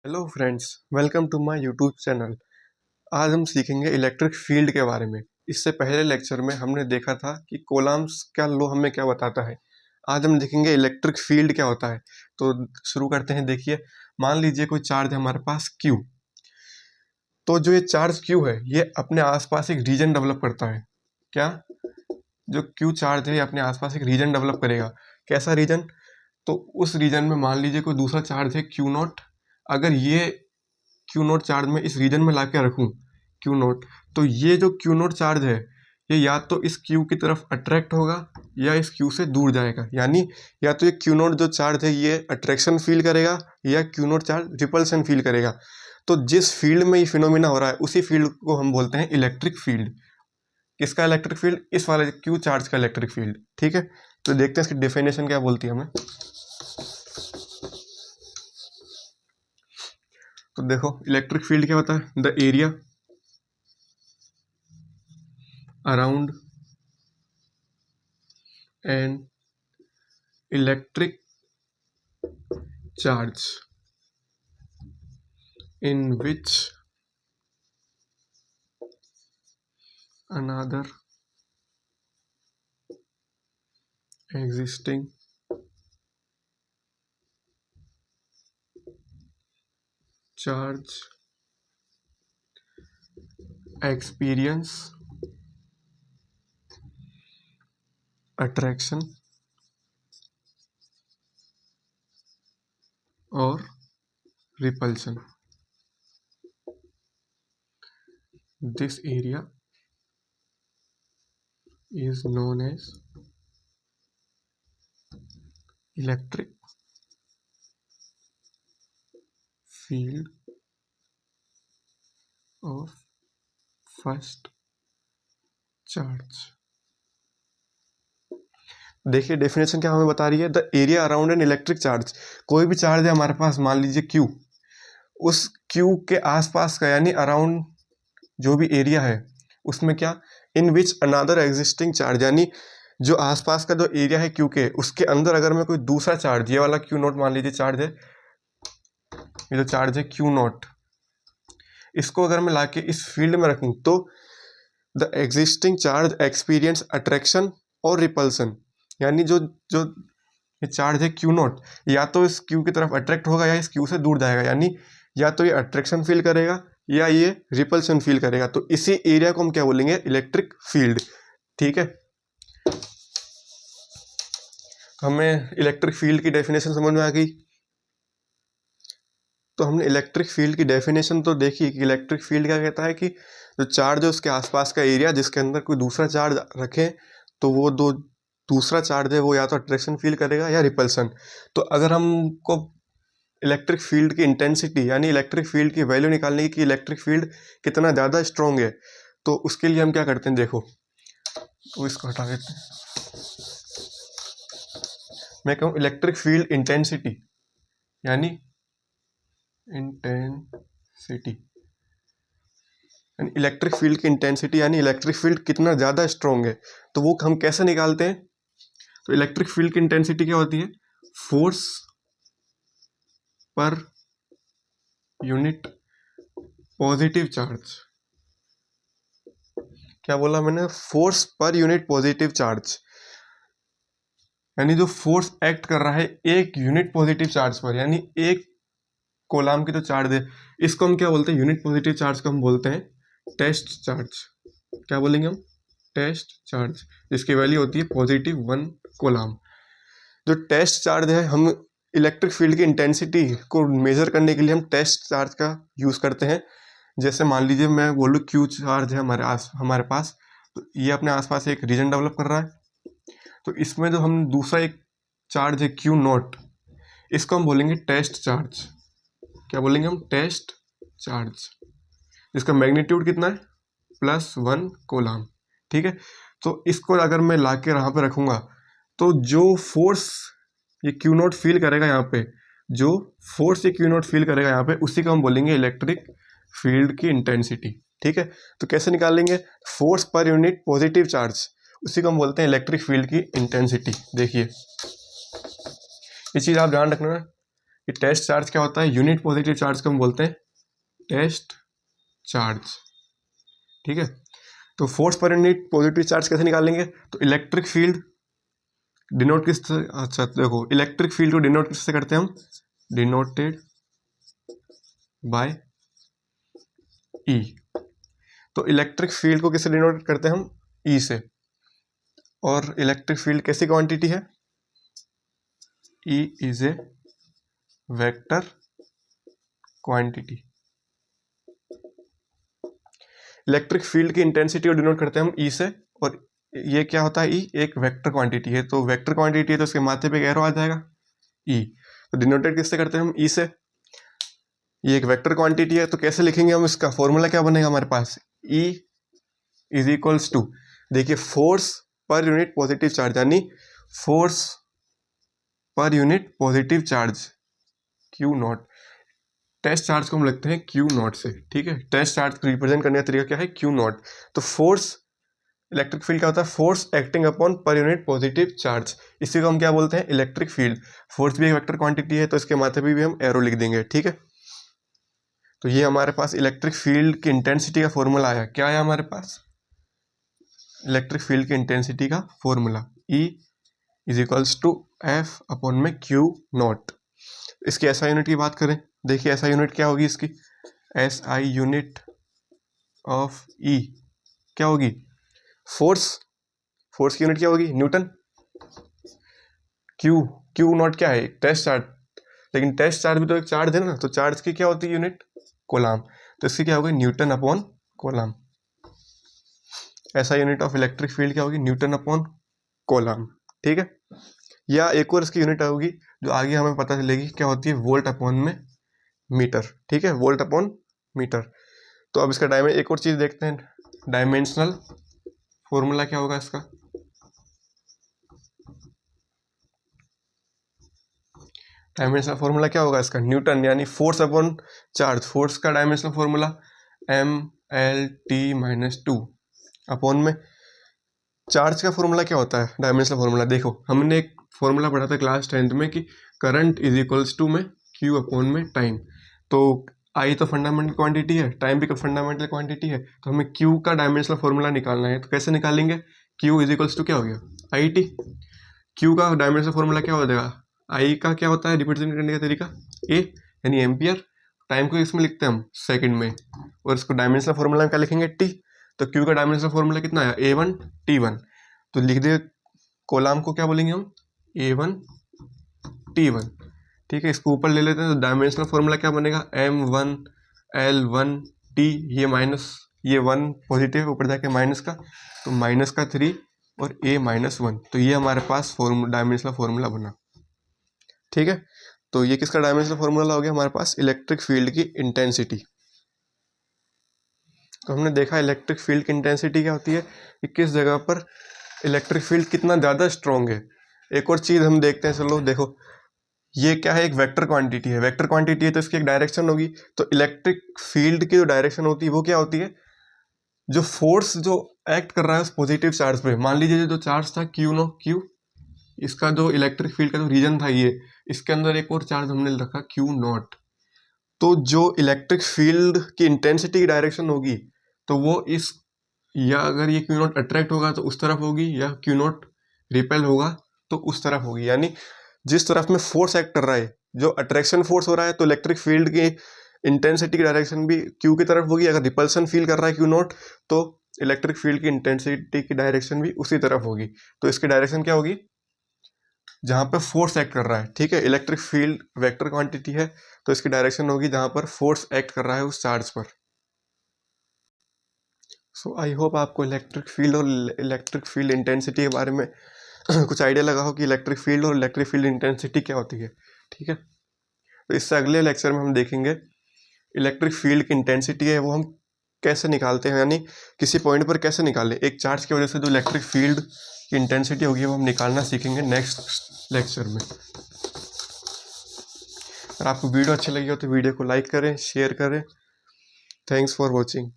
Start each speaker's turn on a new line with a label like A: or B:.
A: Hello friends, welcome to my YouTube channel. आज हम सीखेंगे इलेक्ट्रिक फील्ड के बारे में। इससे पहले लेक्चर में हमने देखा था कि कोलम्ब्स का लॉ हमें क्या बताता है। आज हम देखेंगे इलेक्ट्रिक फील्ड क्या होता है। तो शुरू करते हैं। देखिए, मान लीजिए कोई चार्ज है हमारे पास Q। तो जो ये चार्ज Q है ये अपने आसपास एक रीजन डेवलप करता है। क्या? जो Q चार्ज है ये अपने आसपास एक रीजन डेवलप करेगा। कैसा रीजन? तो उस रीजन में मान लीजिए कोई दूसरा चार्ज है Q0। अगर ये Q0 चार्ज में इस रीजन में ला के रखूँ Q0, तो ये जो Q0 चार्ज है ये या तो इस Q की तरफ अट्रैक्ट होगा या इस Q से दूर जाएगा। यानी या तो ये Q0 जो चार्ज है ये अट्रैक्शन फील करेगा या Q0 चार्ज रिपल्सन फील करेगा। तो जिस फील्ड में ये फिनोमिना हो रहा है उसी फील्ड को हम बोलते हैं इलेक्ट्रिक फील्ड। किसका इलेक्ट्रिक फील्ड? इस वाले Q चार्ज का इलेक्ट्रिक फील्ड। ठीक है, तो देखते हैं इसकी डेफिनेशन क्या बोलती है हमें। तो देखो, इलेक्ट्रिक फील्ड क्या होता है? The area around an electric charge in which another existing charge experience attraction or repulsion. This area is known as electric field of first charge. देखिए, डेफिनेशन क्या हमें बता रही है? The area around an electric charge. कोई भी charge है हमारे पास, मान लीजिए Q, उस Q के आसपास का यानी अराउंड जो भी एरिया है उसमें क्या, इन विच अनादर एग्जिस्टिंग चार्ज, यानी जो आसपास का जो एरिया है Q के उसके अंदर अगर मैं कोई दूसरा चार्ज, ये वाला Q0 मान लीजिए चार्ज है, ये जो चार्ज है Q0, इसको अगर मैं लाके इस फील्ड में रखूं तो the existing charge experience attraction और रिपल्सन। यानी जो जो ये चार्ज है Q0 या तो इस Q की तरफ अट्रैक्ट होगा या इस Q से दूर जाएगा। यानी या तो ये अट्रैक्शन फील करेगा या ये रिपल्सन फील करेगा। तो इसी एरिया को हम क्या बोलेंगे? Electric field. ठीक है, हमें इलेक्ट्रिक फील्ड की डेफिनेशन समझ में आ गई। तो हमने इलेक्ट्रिक फील्ड की डेफिनेशन तो देखी कि इलेक्ट्रिक फील्ड क्या कहता है कि जो चार्ज है उसके आसपास का एरिया जिसके अंदर कोई दूसरा चार्ज रखें तो वो दो दूसरा चार्ज है वो या तो अट्रैक्शन फील करेगा या रिपल्सन। तो अगर हमको इलेक्ट्रिक फील्ड की इंटेंसिटी यानी इलेक्ट्रिक फील्ड की वैल्यू निकालने की कि इलेक्ट्रिक फील्ड कितना ज़्यादा स्ट्रॉन्ग है, तो उसके लिए हम क्या करते हैं? देखो, तो इसको हटा देते हैं। मैं कहूँ इलेक्ट्रिक फील्ड इंटेंसिटी यानी इंटेंसिटी इलेक्ट्रिक फील्ड की इंटेंसिटी यानी इलेक्ट्रिक फील्ड कितना ज़्यादा स्ट्रॉन्ग है, तो वो हम कैसे निकालते हैं? तो इलेक्ट्रिक फील्ड की इंटेंसिटी क्या होती है? Force per unit positive charge. क्या बोला मैंने? Force per unit positive charge. यानी जो फोर्स एक्ट कर रहा है एक यूनिट पॉजिटिव चार्ज पर, यानी एक कोलाम की जो चार्ज है इसको हम क्या बोलते हैं? यूनिट पॉजिटिव चार्ज को हम बोलते हैं टेस्ट चार्ज। क्या बोलेंगे हम? टेस्ट चार्ज, जिसकी वैल्यू होती है +1 कोलाम। जो टेस्ट चार्ज है, हम इलेक्ट्रिक फील्ड की इंटेंसिटी को मेजर करने के लिए हम टेस्ट चार्ज का यूज़ करते हैं। जैसे मान लीजिए मैं बोलूँ Q चार्ज है हमारे पास, तो ये अपने आसपास एक रीजन डेवलप कर रहा है। तो इसमें जो हम दूसरा एक चार्ज है Q0, इसको हम बोलेंगे टेस्ट चार्ज। क्या बोलेंगे हम? टेस्ट चार्ज, जिसका मैग्नीट्यूड कितना है? +1 कोलाम। ठीक है, तो इसको अगर मैं ला के यहाँ पे रखूँगा तो जो फोर्स ये Q0 फील करेगा यहाँ पे, जो फोर्स ये Q0 फील करेगा यहाँ पे, उसी को हम बोलेंगे इलेक्ट्रिक फील्ड की इंटेंसिटी। ठीक है, तो कैसे निकालेंगे? Force per unit positive charge, उसी को हम बोलते हैं इलेक्ट्रिक फील्ड की इंटेंसिटी। देखिए, ये चीज़ आप ध्यान रखना, ये टेस्ट चार्ज क्या होता है, यूनिट पॉजिटिव चार्ज को हम बोलते हैं टेस्ट चार्ज, ठीक है। तो force per unit positive charge कैसे निकालेंगे, तो इलेक्ट्रिक फील्ड डिनोट किस, अच्छा देखो इलेक्ट्रिक फील्ड को डिनोट किससे करते हैं हम, डिनोटेड बाय ई। तो इलेक्ट्रिक फील्ड को किससे डिनोट करते हैं हम, ई से। और इलेक्ट्रिक फील्ड कैसी क्वांटिटी है, E is a vector quantity. Electric field की इंटेंसिटी को डिनोट करते हैं हम ई से, और ये क्या होता है, ई एक वेक्टर क्वांटिटी है। तो वेक्टर क्वांटिटी है तो उसके माथे पे एक एरो आ जाएगा ई। तो डिनोटेड किससे करते हैं हम, ई से। ये एक वेक्टर क्वांटिटी है तो कैसे लिखेंगे हम, इसका फॉर्मूला क्या बनेगा हमारे पास, ई इज इक्वल्स टू, देखिए force per unit positive charge, यानी force per unit positive charge q naught. Test charge को हम लिखते हैं क्यू नॉट से, ठीक है। टेस्ट चार्ज को रिप्रेजेंट करने का तरीका क्या है, क्यू नॉट। तो फोर्स, इलेक्ट्रिक फील्ड क्या होता है, फोर्स एक्टिंग अपॉन पर यूनिट पॉजिटिव चार्ज, इसी को हम क्या बोलते हैं, इलेक्ट्रिक फील्ड। फोर्स भी एक वेक्टर क्वांटिटी है तो इसके माथे पे भी हम एरो लिख देंगे, ठीक है। तो ये हमारे पास इलेक्ट्रिक फील्ड की इंटेंसिटी का फॉर्मूला आया। क्या आया हमारे पास, इलेक्ट्रिक फील्ड की इंटेंसिटी का formula, E is equals to F upon में क्यू नॉट। इसकी एसआई यूनिट की बात करें, देखिए एसआई यूनिट क्या होगी इसकी, एसआई यूनिट ऑफ E क्या होगी, फोर्स, फोर्स की यूनिट क्या होगी, न्यूटन। क्यू, क्यू नॉट क्या है, टेस्ट चार्ज, लेकिन टेस्ट चार्ज भी तो एक चार्ज है ना, तो चार्ज की क्या होती है यूनिट, कोलाम। तो इसकी क्या होगी, न्यूटन अपॉन कोलाम। ऐसा यूनिट ऑफ इलेक्ट्रिक फील्ड क्या होगी, न्यूटन अपॉन कोलाम, ठीक है। या एक और इसकी यूनिट होगी जो आगे हमें पता चलेगी क्या होती है, वोल्ट अपॉन में मीटर, ठीक है, वोल्ट अपॉन मीटर। तो अब इसका एक और चीज देखते हैं, डायमेंशनल फॉर्मूला क्या होगा इसका, डायमेंशनल फॉर्मूला क्या होगा इसका, न्यूटन, यानी फोर्स अपॉन चार्ज। फोर्स का डायमेंशनल फॉर्मूला MLT-2 अपॉन में चार्ज का फॉर्मूला क्या होता है, डायमेंशनल फॉर्मूला। देखो हमने एक फॉर्मूला पढ़ा था क्लास 10th में कि करंट इज इक्वल्स टू में क्यू अपॉन में टाइम। तो आई तो फंडामेंटल क्वांटिटी है, टाइम भी फंडामेंटल क्वांटिटी है, तो हमें क्यू का डायमेंशनल फॉर्मूला निकालना है। तो कैसे निकालेंगे, क्यू इज इक्वल्स टू क्या हो गया, आई टी। क्यू का डायमेंशनल फॉर्मूला क्या हो जाएगा, आई का क्या होता है रिप्रेजेंट करने का तरीका, ए यानी एम्पियर, टाइम को इसमें लिखते हैं हम सेकंड में, और इसको डायमेंशनल फॉर्मूला में क्या लिखेंगे, टी। तो क्यू का डायमेंशनल फॉर्मूला कितना आया, A1 T1। तो लिख दे कोलाम को क्या बोलेंगे हम, A1 T1, ठीक है। इसको ऊपर ले लेते हैं तो डायमेंशनल फॉर्मूला क्या बनेगा, M1 L1 T, ये माइनस, ये 1 पॉजिटिव ऊपर जाके माइनस का, तो माइनस का 3 और A-1। तो ये हमारे पास डायमेंशनल फॉर्मूला बना, ठीक है। तो ये किसका डायमेंशनल फॉर्मूला हो गया हमारे पास, इलेक्ट्रिक फील्ड की इंटेंसिटी। तो हमने देखा इलेक्ट्रिक फील्ड की इंटेंसिटी क्या होती है कि किस जगह पर इलेक्ट्रिक फील्ड कितना ज़्यादा स्ट्रॉन्ग है। एक और चीज़ हम देखते हैं, चलो देखो ये क्या है, एक वेक्टर क्वांटिटी है, वेक्टर क्वांटिटी है तो इसकी एक डायरेक्शन होगी। तो इलेक्ट्रिक फील्ड की जो डायरेक्शन होती है वो क्या होती है, जो फोर्स जो एक्ट कर रहा है उस पॉजिटिव चार्ज पे, मान लीजिए जो चार्ज था क्यू, इसका जो इलेक्ट्रिक फील्ड का जो रीजन था ये, इसके अंदर एक और चार्ज हमने रखा क्यू नॉट। तो जो इलेक्ट्रिक फील्ड की इंटेंसिटी की डायरेक्शन होगी तो वो इस, या अगर ये क्यू नॉट अट्रैक्ट होगा तो उस तरफ होगी, या क्यू नॉट रिपेल होगा तो उस तरफ होगी। यानी जिस तरफ में फोर्स एक्ट कर रहा है, जो अट्रैक्शन फोर्स हो रहा है, तो इलेक्ट्रिक फील्ड की इंटेंसिटी की डायरेक्शन भी क्यू की तरफ होगी। अगर रिपल्सन फील कर रहा है क्यू नॉट, तो इलेक्ट्रिक फील्ड की इंटेंसिटी की डायरेक्शन भी उसी तरफ होगी। तो इसकी डायरेक्शन क्या होगी, जहाँ पर फोर्स एक्ट कर रहा है, ठीक है। इलेक्ट्रिक फील्ड वेक्टर क्वांटिटी है तो इसकी डायरेक्शन होगी जहाँ पर फोर्स एक्ट कर रहा है उस चार्ज पर। सो आई होप आपको इलेक्ट्रिक फील्ड और इलेक्ट्रिक फील्ड इंटेंसिटी के बारे में कुछ आइडिया लगा हो कि इलेक्ट्रिक फील्ड और इलेक्ट्रिक फील्ड इंटेंसिटी क्या होती है, ठीक है। तो इससे अगले लेक्चर में हम देखेंगे इलेक्ट्रिक फील्ड की इंटेंसिटी है वो हम कैसे निकालते हैं, यानी किसी पॉइंट पर कैसे निकालें। एक चार्ज की वजह से जो इलेक्ट्रिक फील्ड की इंटेंसिटी होगी वो हम निकालना सीखेंगे नेक्स्ट लेक्चर में। अगर आपको वीडियो अच्छी लगी हो तो वीडियो को लाइक करें, शेयर करें। Thanks for watching.